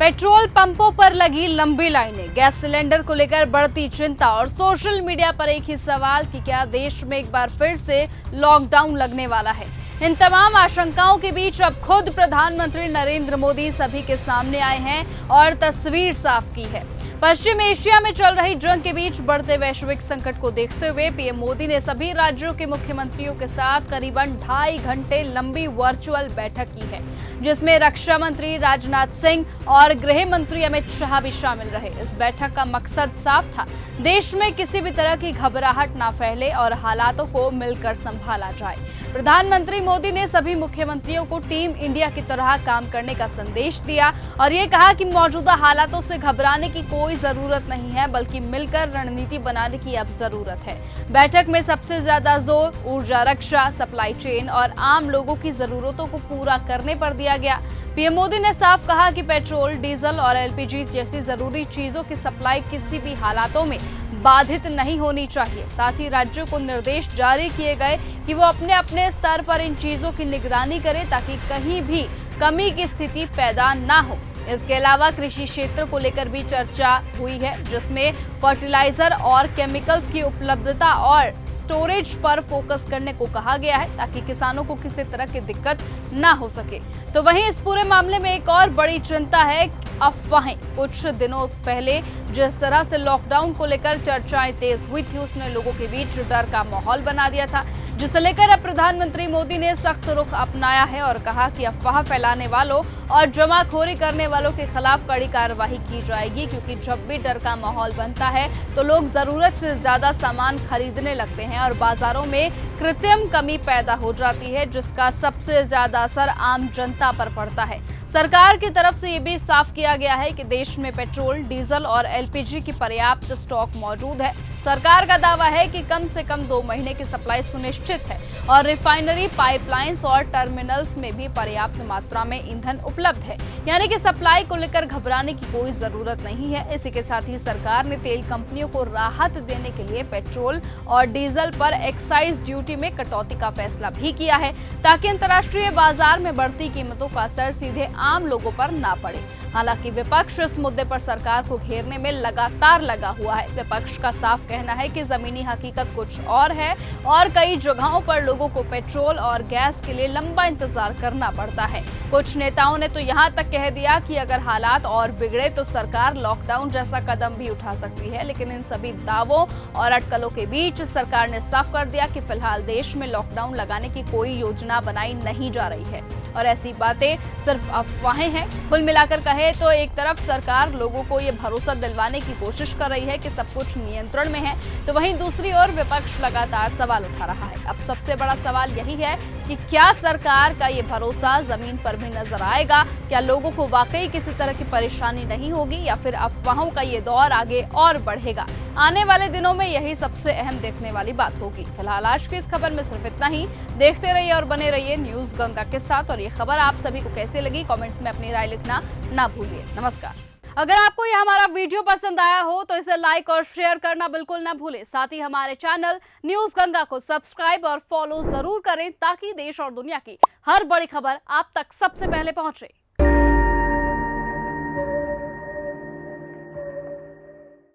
Petrol पंपों पर लगी लंबी लाइनें, गैस सिलेंडर को लेकर बढ़ती चिंता और सोशल मीडिया पर एक ही सवाल कि क्या देश में एक बार फिर से लॉकडाउन लगने वाला है। इन तमाम आशंकाओं के बीच अब खुद प्रधानमंत्री नरेंद्र मोदी सभी के सामने आए हैं और तस्वीर साफ की है। पश्चिम एशिया में चल रही जंग के बीच बढ़ते वैश्विक संकट को देखते हुए पीएम मोदी ने सभी राज्यों के मुख्यमंत्रियों के साथ करीबन 2.5 घंटे लंबी वर्चुअल बैठक की है, जिसमें रक्षा मंत्री राजनाथ सिंह और गृह मंत्री अमित शाह भी शामिल रहे। इस बैठक का मकसद साफ था, देश में किसी भी तरह की घबराहट ना फैले और हालातों को मिलकर संभाला जाए। प्रधानमंत्री मोदी ने सभी मुख्यमंत्रियों को टीम इंडिया की तरह काम करने का संदेश दिया और ये कहा कि मौजूदा हालातों से घबराने की कोई जरूरत नहीं है, बल्कि मिलकर रणनीति बनाने की अब जरूरत है। बैठक में सबसे ज्यादा जोर ऊर्जा, रक्षा, सप्लाई चेन और आम लोगों की जरूरतों को पूरा करने पर दिया गया। पीएम मोदी ने साफ कहा कि पेट्रोल, डीजल और एलपीजी जैसी जरूरी चीजों की सप्लाई किसी भी हालातों में बाधित नहीं होनी चाहिए। साथ ही राज्यों को निर्देश जारी किए गए कि वो अपने अपने स्तर पर इन चीजों की निगरानी करें ताकि कहीं भी कमी की स्थिति पैदा ना हो। इसके अलावा कृषि क्षेत्र को लेकर भी चर्चा हुई है, जिसमें फर्टिलाइजर और केमिकल्स की उपलब्धता और स्टोरेज पर फोकस करने को कहा गया है ताकि किसानों को किसी तरह की दिक्कत ना हो सके। तो वहीं इस पूरे मामले में एक और बड़ी चिंता है अफवाहें। कुछ दिनों पहले जिस तरह से लॉकडाउन को लेकर चर्चाएं तेज हुई थी, उसने लोगों के बीच डर का माहौल बना दिया था, जिसे लेकर अब प्रधानमंत्री मोदी ने सख्त रुख अपनाया है और कहा कि अफवाह फैलाने वालों और जमाखोरी करने वालों के खिलाफ कड़ी कार्रवाई की जाएगी, क्योंकि जब भी डर का माहौल बनता है तो लोग जरूरत से ज्यादा सामान खरीदने लगते हैं और बाजारों में कृत्रिम कमी पैदा हो जाती है, जिसका सबसे ज्यादा असर आम जनता पर पड़ता है। सरकार की तरफ से ये भी साफ किया गया है कि देश में पेट्रोल, डीजल और एलपीजी की पर्याप्त स्टॉक मौजूद है। सरकार का दावा है कि कम से कम 2 महीने की सप्लाई सुनिश्चित है और रिफाइनरी, पाइपलाइंस और टर्मिनल्स में भी पर्याप्त मात्रा में ईंधन उपलब्ध है, यानी कि सप्लाई को लेकर घबराने की कोई जरूरत नहीं है। इसी के साथ ही सरकार ने तेल कंपनियों को राहत देने के लिए पेट्रोल और डीजल पर एक्साइज ड्यूटी में कटौती का फैसला भी किया है, ताकि अंतर्राष्ट्रीय बाजार में बढ़ती कीमतों का असर सीधे आम लोगों पर ना पड़े। हालांकि विपक्ष इस मुद्दे पर सरकार को घेरने में लगातार लगा हुआ है। विपक्ष का साफ कहना है कि जमीनी हकीकत कुछ और है और कई जगहों पर लोगों को पेट्रोल और गैस के लिए लंबा इंतजार करना पड़ता है। कुछ नेताओं ने तो यहां तक कह दिया कि अगर हालात और बिगड़े तो सरकार लॉकडाउन जैसा कदम भी उठा सकती है। लेकिन इन सभी दावों और अटकलों के बीच सरकार ने साफ कर दिया कि फिलहाल देश में लॉकडाउन लगाने की कोई योजना बनाई नहीं जा रही है और ऐसी बातें सिर्फ अफवाहें हैं। कुल मिलाकर कहे तो एक तरफ सरकार लोगों को ये भरोसा दिलवाने की कोशिश कर रही है कि सब कुछ नियंत्रण में है, तो वहीं दूसरी ओर विपक्ष लगातार सवाल उठा रहा है। अब सबसे बड़ा सवाल यही है कि क्या सरकार का ये भरोसा जमीन पर भी नजर आएगा? क्या लोगों को वाकई किसी तरह की परेशानी नहीं होगी या फिर अफवाहों का ये दौर आगे और बढ़ेगा? आने वाले दिनों में यही सबसे अहम देखने वाली बात होगी। फिलहाल आज की इस खबर में सिर्फ इतना ही। देखते रहिए और बने रहिए न्यूज गंगा के साथ। और ये खबर आप सभी को कैसी लगी, कमेंट में अपनी राय लिखना ना भूलिए। नमस्कार। अगर आपको ये हमारा वीडियो पसंद आया हो तो इसे लाइक और शेयर करना बिल्कुल ना भूलें। साथ ही हमारे चैनल न्यूज गंगा को सब्सक्राइब और फॉलो जरूर करें ताकि देश और दुनिया की हर बड़ी खबर आप तक सबसे पहले पहुंचे।